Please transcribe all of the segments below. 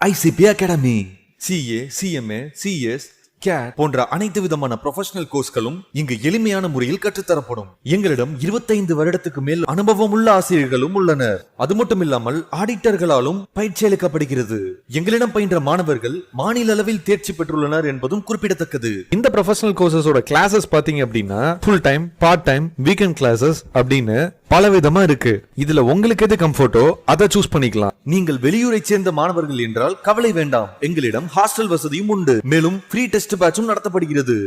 ICP Academy. CA, CMA, CS, CAT போன்ற அனைத்து விதமான ப்ரொஃபஷனல் கோர்ஸ்களும் இங்கு எளிமையான முறையில் கற்றுத்தரப்படும். எங்களிடம் 25 வருடத்துக்கு மேல் அனுபவம் உள்ள ஆசிரியர்களும் உள்ளனர். அது மட்டும் இல்லாமல் ஆடிட்டர்களாலும் பயிற்சி அளிக்கப்படுகிறது. எங்களிடம் பயின்ற மாணவர்கள் மாநில அளவில் தேர்ச்சி பெற்றுள்ளனர் என்பதும் குறிப்பிடத்தக்கது. இந்த ப்ரொஃபஷனல் கோர்சஸோட கிளாஸஸ் பாத்தீங்க அப்படின்னா full time, part time, weekend classes அப்படின்னு பல விதமா இருக்கு. இதுல உங்களுக்கு எது கம்ஃபர்ட்டோ அதை சூஸ் பண்ணிக்கலாம். நீங்கள் வெளியூரை சேர்ந்த மாணவர்கள் என்றால் கவலை வேண்டாம். எங்களிடம் ஹாஸ்டல் வசதியும் உண்டு. மேலும் ஃப்ரீ டெஸ்ட் பேட்சும் நடத்தப்படுகிறது.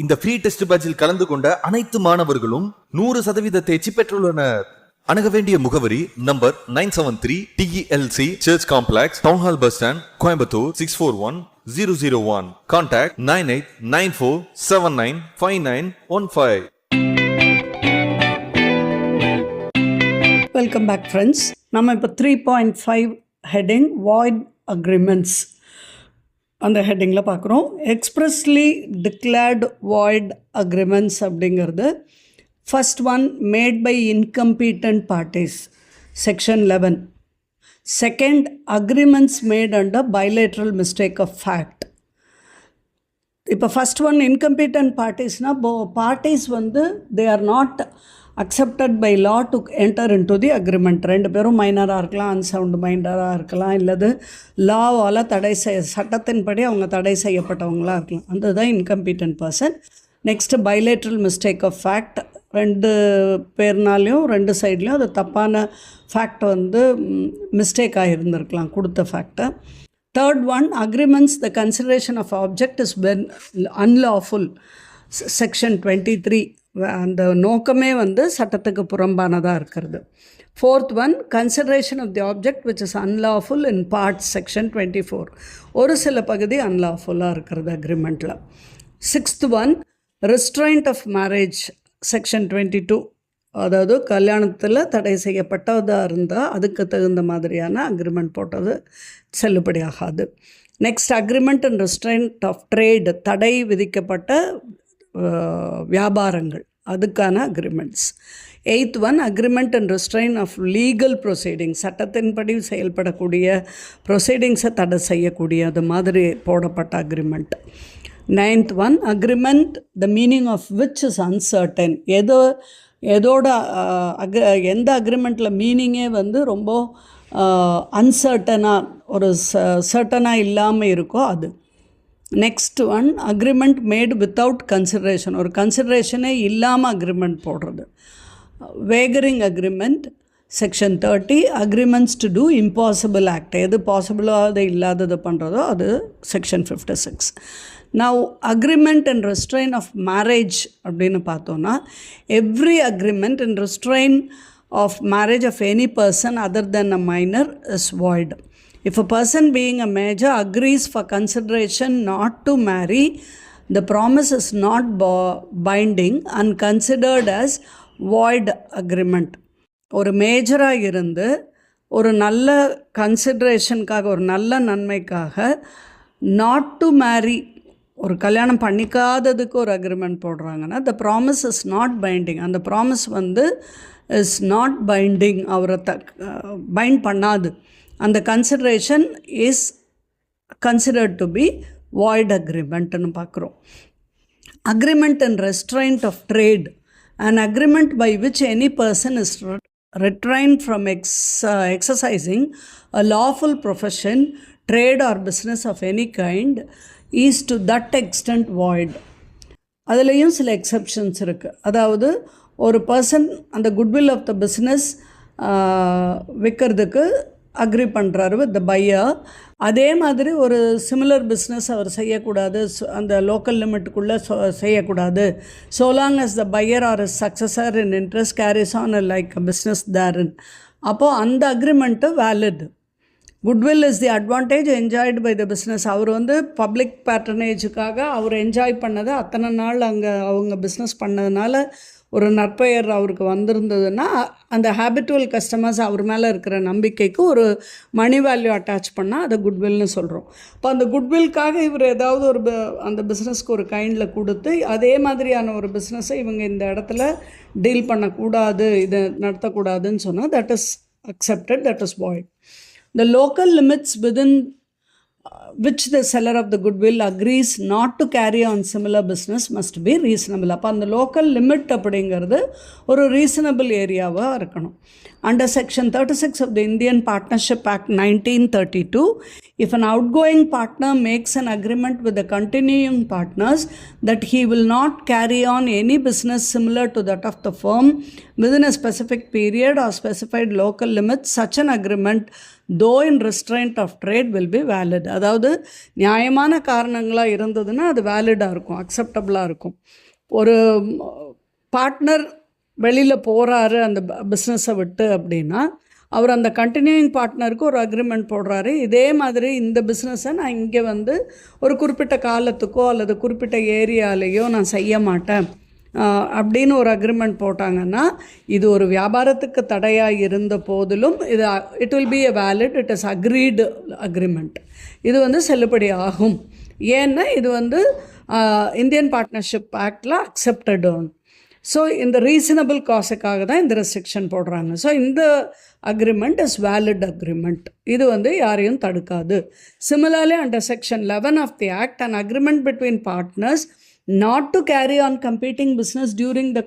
இந்த ஃப்ரீ டெஸ்ட் பேட்சில் கலந்து கொண்ட அனைத்து மாணவர்களும் 100% தேர்ச்சி பெற்றுள்ளனர். அணுக வேண்டிய முகவரி number 973 TELC church complex, town hall bus stand, Coimbatore 641001. Contact 9894795915. Welcome back friends. நம்ம இப்போ 3.5 ஹெட்டிங் வாய்ட் அக்ரிமெண்ட்ஸ் அந்த ஹெட்டிங்கில் பார்க்குறோம். எக்ஸ்ப்ரெஸ்லி டிக்ளேர்டு வாய்ட் அக்ரிமெண்ட்ஸ் அப்படிங்கிறது first one made by incompetent parties section 11. Second agreements made under bilateral mistake of fact. இப்போ first one incompetent பார்ட்டிஸ்னால் parties வந்து they are not accepted by law to enter into the agreement. ரெண்டு பேரும் மைனராக இருக்கலாம், unsound மைண்டராக இருக்கலாம், இல்லது லாவால் சட்டத்தின்படி அவங்க தடை செய்யப்பட்டவங்களாக இருக்கலாம். அதுதான் incompetent person. Next bilateral mistake of fact. ரெண்டு பேர்னாலையும் ரெண்டு சைட்லேயும் அது தப்பான ஃபேக்ட் வந்து மிஸ்டேக் ஆகியிருந்திருக்கலாம் கொடுத்த ஃபேக்டை. Third one agreements the consideration of object is when unlawful section 23. அந்த நோக்கமே வந்து சட்டத்துக்கு புறம்பானதாக இருக்கிறது. Fourth one consideration of the object which is unlawful in parts section 24. ஒரு சில பகுதி அன்லாஃபுல்லாக இருக்கிறது அக்ரிமெண்ட்டில். Sixth one restraint of marriage section 22. அதாவது கல்யாணத்தில் தடை செய்யப்பட்டதாக இருந்தால் அதுக்கு தகுந்த மாதிரியான அக்ரிமெண்ட் போட்டது செல்லுபடியாகாது. Next agreement and restraint of trade, தடை விதிக்கப்பட்ட வியாபாரங்கள், அதுக்கான agreements. Eighth one agreement and restrain of legal proceedings, சட்டத்தின்படி செயல்படக்கூடிய ப்ரொசீடிங்ஸை தடை செய்யக்கூடிய அது மாதிரி போடப்பட்ட agreement. Ninth one agreement the meaning of which is uncertain. எதோட எந்த அக்ரிமெண்ட்டில் மீனிங்கே வந்து ரொம்ப அன்சர்டனாக ஒரு சர்டனாக இல்லாமல் இருக்கோ அது. Next one agreement made without consideration, ஒரு கன்சிடரேஷனே இல்லாமல் அக்ரிமெண்ட் போடுறது. Wagering agreement section 30. Agreements to do impossible act, எது பாசிபிளோ அது இல்லாதது பண்ணுறதோ அது section 56. Now agreement and restrain of marriage அப்படின்னு பார்த்தோன்னா every agreement and restrain of marriage of any person other than a minor is void. If a person being a major agrees for consideration not to marry, the promise is not binding and considered as void agreement. ஒரு மேஜராக இருந்து ஒரு நல்ல கன்சிடரேஷனுக்காக, ஒரு நல்ல நன்மைக்காக not to marry, ஒரு கல்யாணம் பண்ணிக்காததுக்கு ஒரு அக்ரிமெண்ட் போடுறாங்கன்னா the promise is not binding. அந்த ப்ராமிஸ் வந்து இஸ் நாட் பைண்டிங், அவரை பைண்ட் பண்ணாது. அந்த consideration is considered to be void அக்ரிமெண்ட்னு பார்க்குறோம். Agreement and restraint of trade, an agreement by which any person is restrained from exercising a lawful profession, trade or business of any kind is to that extent void. அதுலேயும் சில exceptions இருக்குது. அதாவது ஒரு person அந்த goodwill of the business விற்கிறதுக்கு agri பண்ணுறாரு with the pier. அதே மாதிரி ஒரு சிமிலர் பிஸ்னஸ் அவர் செய்யக்கூடாது, அந்த லோக்கல் லிமிட்டுக்குள்ளே செய்யக்கூடாது. So long as the buyer or successor in interest carries on like business then, அப்போது அந்த agreement valid. Goodwill is the advantage enjoyed by the business. அவர் வந்து பப்ளிக் பேட்டர்னேஜுக்காக அவர் என்ஜாய் பண்ணதை அத்தனை நாள் அங்கே அவங்க பிஸ்னஸ் பண்ணதுனால ஒரு நற்பெயர் அவருக்கு வந்திருந்ததுன்னா அந்த ஹேபிட்டுவல் கஸ்டமர்ஸ் அவர் மேலே இருக்கிற நம்பிக்கைக்கு ஒரு மணி வேல்யூ அட்டாச் பண்ணால் அதை குட்வில்னு சொல்கிறோம். இப்போ அந்த குட்வில்காக இவர் ஏதாவது ஒரு அந்த பிஸ்னஸ்க்கு ஒரு கைண்டில் கொடுத்து அதே மாதிரியான ஒரு பிஸ்னஸை இவங்க இந்த இடத்துல டீல் பண்ணக்கூடாது, இதை நடத்தக்கூடாதுன்னு சொன்னால் that is accepted, that is void. The local limits within which the seller of the goodwill agrees not to carry on similar business must be reasonable. அப்போ அந்த லோக்கல் லிமிட் அப்படிங்கிறது ஒரு ரீசனபிள் ஏரியாவாக இருக்கணும். Under Section 36 of the Indian Partnership Act 1932, if an outgoing partner makes an agreement with the continuing partners that he will not carry on any business similar to that of the firm within a specific period or specified local limits, such an agreement, though in restraint of trade, will be valid. அதாவது நியாயமான காரணங்களாக இருந்ததுன்னா அது வேலிடாக இருக்கும், அக்செப்டபுளாக இருக்கும். ஒரு partner வெளியில் போகிறாரு அந்த பிஸ்னஸை விட்டு அப்படின்னா அவர் அந்த கண்டினியூயிங் பார்ட்னருக்கு ஒரு அக்ரிமெண்ட் போடுறாரு, இதே மாதிரி இந்த பிஸ்னஸை நான் இங்கே வந்து ஒரு குறிப்பிட்ட காலத்துக்கோ அல்லது குறிப்பிட்ட ஏரியாலேயோ நான் செய்ய மாட்டேன் அப்படின்னு ஒரு அக்ரிமெண்ட் போட்டாங்கன்னா இது ஒரு வியாபாரத்துக்கு தடையாக இருந்த போதிலும் இது it will be a valid, it is agreed agreement. இது வந்து செல்லுபடி ஆகும். ஏன்னா இது வந்து இந்தியன் பார்ட்னர்ஷிப் ஆக்டில் அக்செப்டடு. ஸோ இந்த ரீசனபிள் காசுக்காக தான் இந்த ரெஸ்ட்ரிக்ஷன் போடுறாங்க. ஸோ இந்த அக்ரிமெண்ட் இஸ் வேலிட் அக்ரிமெண்ட். இது வந்து யாரையும் தடுக்காது. Similarly under section 11 of the act an agreement between partners not to carry on competing business during the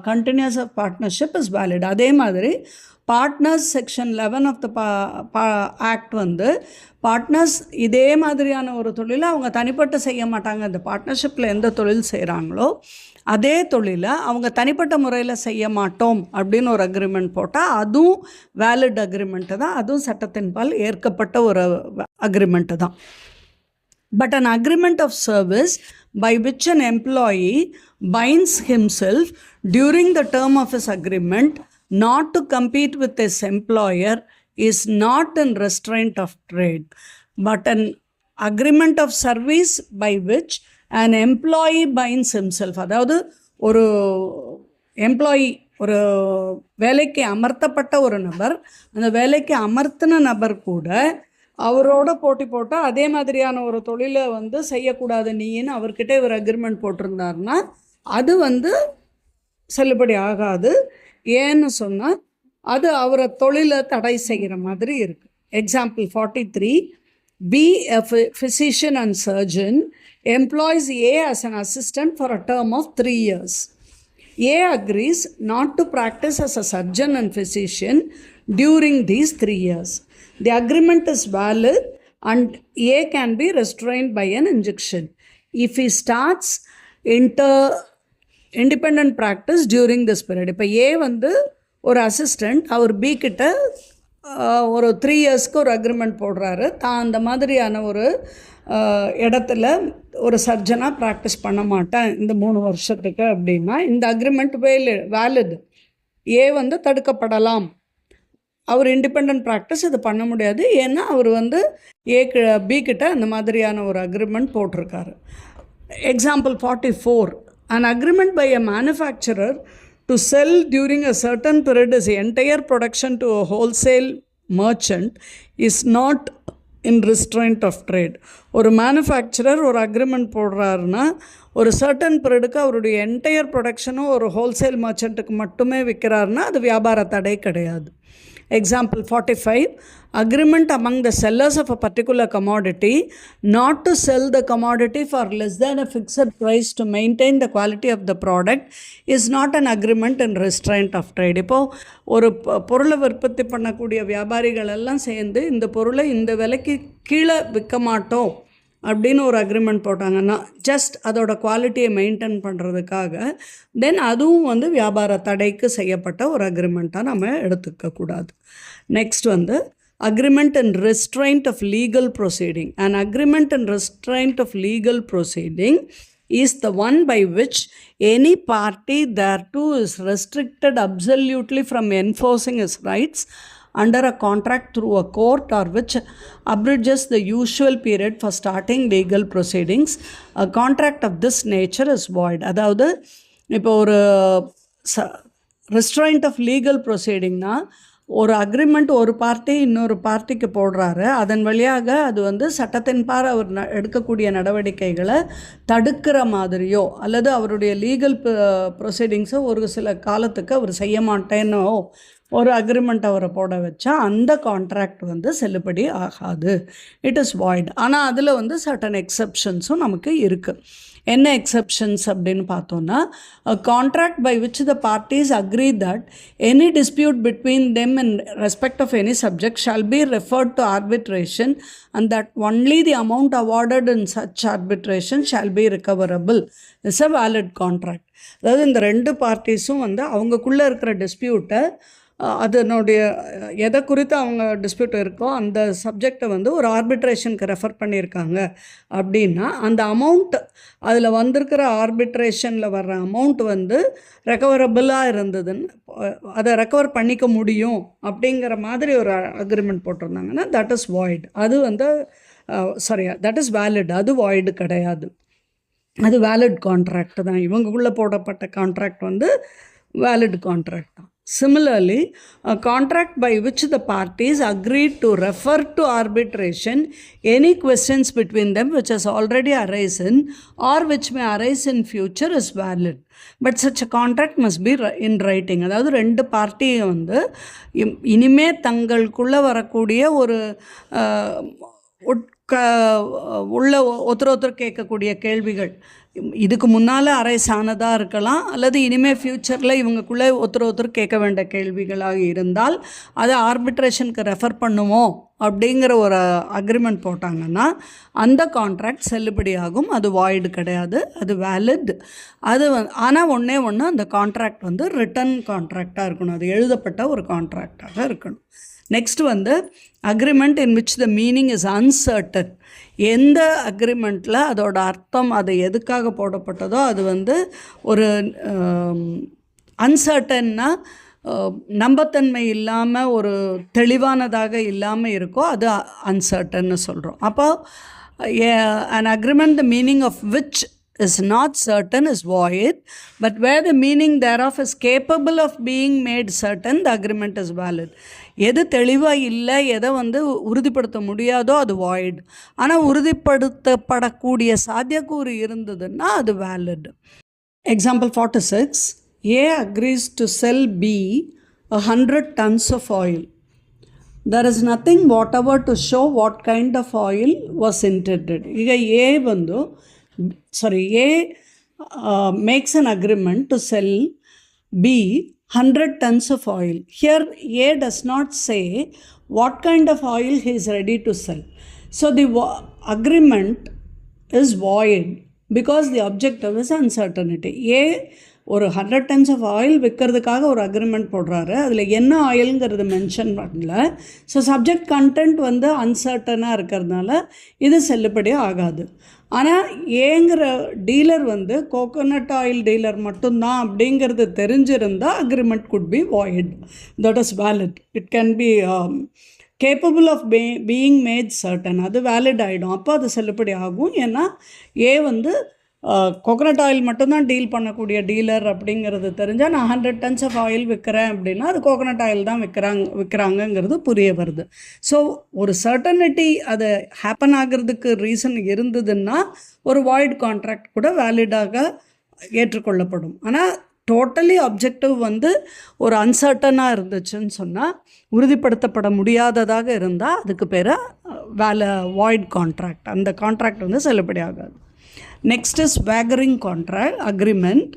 continuance of partnership is valid. அதே மாதிரி partners section 11 of the act வந்து partners இதே மாதிரியான ஒரு தொழிலை அவங்க தனிப்பட்டு செய்ய மாட்டாங்க. இந்த பார்ட்னர்ஷிப்பில் எந்த தொழில் செய்கிறாங்களோ அதே தொழிலை அவங்க தனிப்பட்ட முறையில் செய்ய மாட்டோம் அப்படின்னு ஒரு அக்ரிமெண்ட் போட்டால் அதுவும் வேலிட் அக்ரிமெண்ட்டு தான், அதுவும் சட்டத்தின்பால் ஏற்கப்பட்ட ஒரு அக்ரிமெண்ட்டு தான். But an agreement of service by which an employee binds himself during the term of his agreement not to compete with his employer is not in restraint of trade. But an agreement of service by which an employee binds himself, அதாவது ஒரு employee ஒரு வேலைக்கு அமர்த்தப்பட்ட ஒரு நபர், அந்த வேலைக்கு அமர்த்தின நபர் கூட அவரோட போட்டி போட்டால் அதே மாதிரியான ஒரு தொழிலை வந்து செய்யக்கூடாது நீன்னு அவர்கிட்ட ஒரு அக்ரிமெண்ட் போட்டிருந்தாருன்னா அது வந்து செல்லுபடி ஆகாது. ஏன்னு சொன்னால் அது அவரை தொழிலை தடை செய்கிற மாதிரி இருக்குது. Example 43, be a physician and surgeon employs A as an assistant for a term of 3 years. A agrees not to practice as a surgeon and physician during these 3 years. The agreement is valid and A can be restrained by an injunction. If he starts independent practice during this period, இப்போ A வந்து ஒரு assistant, அவர் B கிட்ட ஒரு 3 இயர்ஸ்க்கு ஒரு agreement போடுறாரு, தான் அந்த மாதிரியான ஒரு இடத்துல ஒரு சர்ஜனாக ப்ராக்டிஸ் பண்ண மாட்டேன் இந்த 3 வருஷத்துக்கு அப்படின்னா இந்த அக்ரிமெண்ட் வேலிட். ஏ வந்து தடுக்கப்படலாம், அவர் இண்டிபெண்ட் ப்ராக்டிஸ் இது பண்ண முடியாது. ஏன்னா அவர் வந்து பி கிட்ட அந்த மாதிரியான ஒரு அக்ரிமெண்ட் போட்டிருக்காரு. Example 44, an agreement by a manufacturer to sell during a certain period his entire production to a wholesale merchant is not in restraint of trade. ஒரு மேனுஃபேக்சரர் ஒரு அக்ரிமெண்ட் போடுறாருன்னா ஒரு சர்டன் பீரியடுக்கு அவருடைய என்டையர் ப்ரொடக்ஷனும் ஒரு ஹோல்சேல் மர்ச்சண்ட்டுக்கு மட்டுமே விற்கிறாருன்னா அது வியாபார தடை கிடையாது. Example 45, agreement among the sellers of a particular commodity not to sell the commodity for less than a fixed price to maintain the quality of the product is not an agreement in restraint of trade. இப்போது ஒரு பொருளை உற்பத்தி பண்ணக்கூடிய வியாபாரிகள் எல்லாம் சேர்ந்து இந்த பொருளை இந்த விலைக்கு கீழே விற்க மாட்டோம் அப்படின்னு ஒரு அக்ரிமெண்ட் போட்டாங்கன்னா ஜஸ்ட் அதோட குவாலிட்டியை மெயின்டைன் பண்ணுறதுக்காக, தென் அதுவும் வந்து வியாபார தடைக்கு செய்யப்பட்ட ஒரு அக்ரிமெண்ட்டாக நம்ம எடுத்துக்கக்கூடாது. நெக்ஸ்ட் வந்து agreement and restraint of legal proceeding. An agreement and restraint of legal proceeding is the one by which any party thereto is restricted absolutely from enforcing his rights under a contract through a court or which abridges the usual period for starting legal proceedings. A contract of this nature is void. அதாவது இப்போ ஒரு restraint of legal proceedingனா ஒரு agreement ஒரு party இன்னொரு பார்ட்டிக்கு போடுறாரு, அதன் வழியாக அது வந்து சட்டத்தின்பார் அவர் எடுக்கக்கூடிய நடவடிக்கைகளை தடுக்கிற மாதிரியோ அல்லது அவருடைய லீகல் ப்ரொசீடிங்ஸை ஒரு சில காலத்துக்கு அவர் செய்ய மாட்டேன்னோ ஒரு அக்ரிமெண்ட் அவரை போட வச்சா அந்த கான்ட்ராக்ட் வந்து செல்லுபடி ஆகாது, இட் இஸ் வாய்ட். ஆனால் அதில் வந்து சர்டன் எக்ஸப்ஷன்ஸும் நமக்கு இருக்குது. என்ன எக்ஸப்ஷன்ஸ் அப்படின்னு பார்த்தோன்னா, a contract by which the parties agree that any dispute between them in respect of any subject shall be referred to arbitration and that only the amount awarded in such arbitration shall be recoverable is a valid contract. அதாவது இந்த ரெண்டு பார்ட்டிஸும் வந்து அவங்கக்குள்ளே இருக்கிற டிஸ்பியூட்டை, அதனுடைய எதை குறித்து அவங்க dispute இருக்கோ அந்த சப்ஜெக்டை வந்து ஒரு ஆர்பிட்ரேஷனுக்கு ரெஃபர் பண்ணியிருக்காங்க அப்படின்னா, அந்த அமௌண்ட் அதில் வந்திருக்கிற ஆர்பிட்ரேஷனில் வர்ற அமௌண்ட் வந்து ரெக்கவரபிளாக இருந்ததுன்னு, அதை ரெக்கவர் பண்ணிக்க முடியும் அப்படிங்கிற மாதிரி ஒரு அக்ரிமெண்ட் போட்டிருந்தாங்கன்னா தட் இஸ் வாய்ட். அது வந்து தட் இஸ் வேலிட். அது வாய்டு கிடையாது, அது வேலிட் கான்ட்ராக்ட் தான். இவங்களுக்குள்ளே போடப்பட்ட கான்ட்ராக்ட் வந்து வேலிட் கான்ட்ராக்ட் தான். Similarly, a contract by which the parties agreed to refer to arbitration any questions between them which has already arisen or which may arise in future is valid. But such a contract must be in writing. அதாவது ரெண்டு பார்ட்டியும் வந்து இனிமே தங்களுக்குள்ளே வரக்கூடிய ஒரு உள்ள ஒருத்தர் கேட்கக்கூடிய கேள்விகள் இதுக்கு முன்னால் அரைஸ் ஆனதாக இருக்கலாம், அல்லது இனிமேல் ஃப்யூச்சரில் இவங்களுக்குள்ளே ஒருத்தர் கேட்க வேண்டிய கேள்விகளாக இருந்தால் அதை ஆர்பிட்ரேஷனுக்கு ரெஃபர் பண்ணுவோம் அப்படிங்கிற ஒரு அக்ரிமெண்ட் போட்டாங்கன்னா அந்த கான்ட்ராக்ட் செல்லுபடியாகும். அது வாய்டு கிடையாது, அது வேலிட். அது ஆனால் ஒன்று அந்த கான்ட்ராக்ட் வந்து ரிட்டன் கான்ட்ராக்டாக இருக்கணும், அது எழுதப்பட்ட ஒரு கான்ட்ராக்டாக இருக்கணும். நெக்ஸ்ட் வந்து agreement in which the meaning is uncertain. எந்த அக்ரிமெண்ட்டில் அதோட அர்த்தம் அது எதுக்காக போடப்பட்டதோ அது வந்து ஒரு அன்சர்டன்னா நம்பத்தன்மை இல்லாமல் ஒரு தெளிவானதாக இல்லாமல் இருக்கோ அது அன்சர்டன்னு சொல்கிறோம். அப்போ an agreement the meaning of which is not certain is void, but where the meaning thereof is capable of being made certain, the agreement is valid. எது தெளிவாக இல்லை, எதை வந்து உறுதிப்படுத்த முடியாதோ அது வாய்ட். ஆனால் உறுதிப்படுத்தப்படக்கூடிய சாத்தியக்கூறு இருந்ததுன்னா அது valid. Example 46, A agrees to sell B 100 tons of oil. There is nothing whatever to show what kind of oil was intended. ಈಗ A makes an agreement to sell B 100 tons of oil. Here A does not say what kind of oil he is ready to sell. So the agreement is void because the objective is uncertainty. A ஒரு 100 tons of oil விற்கிறதுக்காக ஒரு agreement போடுறாரு, அதில் என்ன ஆயிலுங்கிறது mention பண்ணல. So subject content வந்து அன்சர்டனாக இருக்கிறதுனால இது செல்லுபடி ஆகாது. ஆனால் ஏங்கிற டீலர் வந்து கோகோனட் ஆயில் டீலர் மட்டும்தான் அப்படிங்கிறது தெரிஞ்சிருந்தால் agreement could be void. That is valid. It can be capable of being made certain. அது வேலிட் ஆகிடும். அப்போ அது செல்லுபடி ஆகும். ஏன்னா ஏ வந்து கோகோனட் ஆயில் மட்டும்தான் டீல் பண்ணக்கூடிய டீலர் அப்படிங்கிறது தெரிஞ்சால் நான் 100 tons ஆஃப் ஆயில் விற்கிறேன் அப்படின்னா அது கோகோனட் ஆயில் தான் விற்கிறாங்கங்கிறது புரிய வருது. ஸோ ஒரு சர்டனிட்டி அது ஹேப்பன் ஆகிறதுக்கு ரீசன் இருந்ததுன்னா ஒரு வாய்ட் கான்ட்ராக்ட் கூட வேலிடாக ஏற்றுக்கொள்ளப்படும். ஆனால் டோட்டலி அப்ஜெக்டிவ் வந்து ஒரு அன்சர்டனாக இருந்துச்சுன்னு சொன்னால், உறுதிப்படுத்தப்பட முடியாததாக இருந்தால் அதுக்கு பேர் வாய்ட் கான்ட்ராக்ட். அந்த கான்ட்ராக்ட் வந்து செல்லுபடி ஆகாது. Next is wagering contract agreement.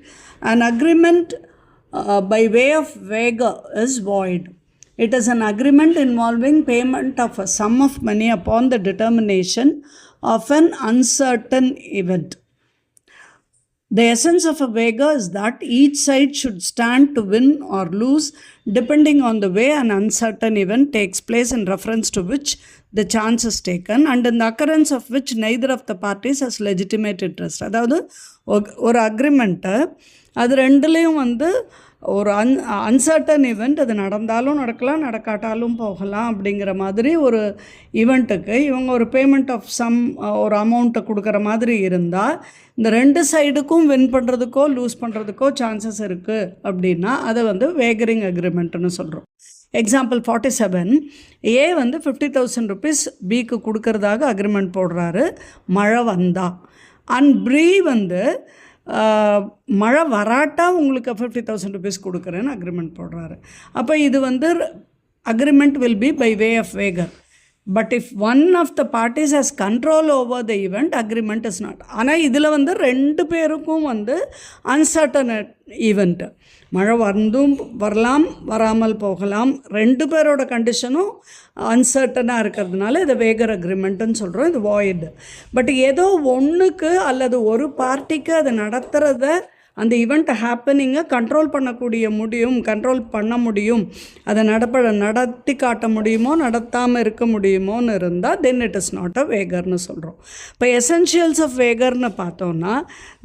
An agreement by way of wager is void. It is an agreement involving payment of a sum of money upon the determination of an uncertain event. The essence of a wager is that each side should stand to win or lose depending on the way an uncertain event takes place, in reference to which the chance is taken and in the occurrence of which neither of the parties has legitimate interest. அதாவது ஒரு அக்ரிமெண்ட்டை அது ரெண்டுலேயும் வந்து ஒரு uncertain event, அது நடந்தாலும் நடக்கலாம் நடக்காட்டாலும் போகலாம் அப்படிங்கிற மாதிரி ஒரு ஈவெண்ட்டுக்கு இவங்க ஒரு பேமெண்ட் ஆஃப் சம் ஒரு அமௌண்ட்டை கொடுக்குற மாதிரி இருந்தால் இந்த ரெண்டு சைடுக்கும் வின் பண்ணுறதுக்கோ லூஸ் பண்ணுறதுக்கோ சான்சஸ் இருக்குது அப்படின்னா அதை வந்து வேகரிங் அக்ரிமெண்ட்டுன்னு சொல்கிறோம். எக்ஸாம்பிள் 47, ஏ வந்து 50,000 rupees பிக்கு கொடுக்கறதாக அக்ரிமெண்ட் போடுறாரு மழை வந்தா. அண்ட் பி வந்து மழை வராட்டா உங்களுக்கு 50,000 ருபீஸ் கொடுக்குறேன்னு அக்ரிமெண்ட் போடுறாரு. அப்போ இது வந்து agreement will be by way of waiver. But if one of the parties has control over the event, agreement is not. ஆனால் இதில் வந்து ரெண்டு பேருக்கும் வந்து அன்சர்டன் ஈவெண்ட், மழை வந்தும் வரலாம் வராமல் போகலாம், ரெண்டு பேரோட கண்டிஷனும் அன்சர்டனாக இருக்கிறதுனால இதை வேகர் அக்ரிமெண்ட்டுன்னு சொல்கிறோம். இது வாய்டு. பட் ஏதோ ஒன்றுக்கு அல்லது ஒரு பார்ட்டிக்கு அதை நடத்துகிறத அந்த ஈவெண்ட் ஹேப்பனிங்கை கண்ட்ரோல் கண்ட்ரோல் பண்ண முடியும், அதை நடத்தி காட்ட முடியுமோ நடத்தாமல் இருக்க முடியுமோன்னு இருந்தால் then it is not a வேகர்னு சொல்கிறோம். இப்போ எசென்ஷியல்ஸ் ஆஃப் வேகர்னு பார்த்தோன்னா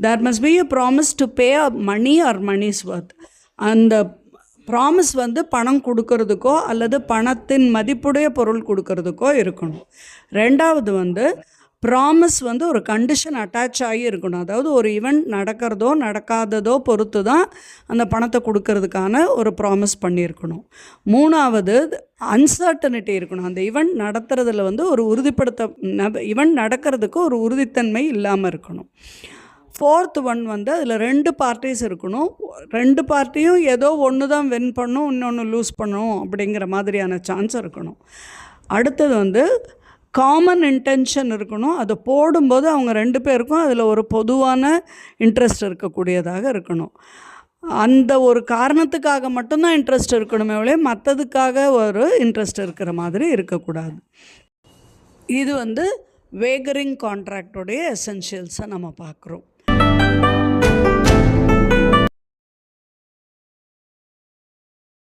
there must be a promise to pay a money or money's worth. அந்த ப்ராமிஸ் வந்து பணம் கொடுக்கறதுக்கோ அல்லது பணத்தின் மதிப்புடைய பொருள் கொடுக்கறதுக்கோ இருக்கணும். ரெண்டாவது வந்து ப்ராமிஸ் வந்து ஒரு கண்டிஷன் அட்டாச் ஆகி இருக்கணும். அதாவது ஒரு ஈவெண்ட் நடக்கிறதோ நடக்காததோ பொறுத்து தான் அந்த பணத்தை கொடுக்கறதுக்கான ஒரு ப்ராமிஸ் பண்ணியிருக்கணும். மூணாவது அன்சர்டனிட்டி இருக்கணும். அந்த ஈவெண்ட் நடத்துறதுல வந்து ஒரு ஈவெண்ட் நடக்கிறதுக்கு ஒரு உறுதித்தன்மை இல்லாமல் இருக்கணும். ஃபோர்த் ஒன் வந்து அதில் ரெண்டு பார்ட்டிஸ் இருக்கணும். ரெண்டு பார்ட்டியும் ஏதோ ஒன்று தான் வின் பண்ணும், இன்னொன்று லூஸ் பண்ணும் அப்படிங்கிற மாதிரியான சான்ஸ் இருக்கணும். அடுத்தது வந்து காமன் இன்டென்ஷன் இருக்கணும். அதை போடும்போது அவங்க ரெண்டு பேருக்கும் அதில் ஒரு பொதுவான இன்ட்ரெஸ்ட் இருக்கக்கூடியதாக இருக்கணும். அந்த ஒரு காரணத்துக்காக மட்டும்தான் இன்ட்ரெஸ்ட் இருக்கணுமே ஒழிய மற்றதுக்காக ஒரு இன்ட்ரெஸ்ட் இருக்கிற மாதிரி இருக்கக்கூடாது. இது வந்து வேகரிங் கான்ட்ராக்டோடைய எசென்ஷியல்ஸை நம்ம பார்க்குறோம்.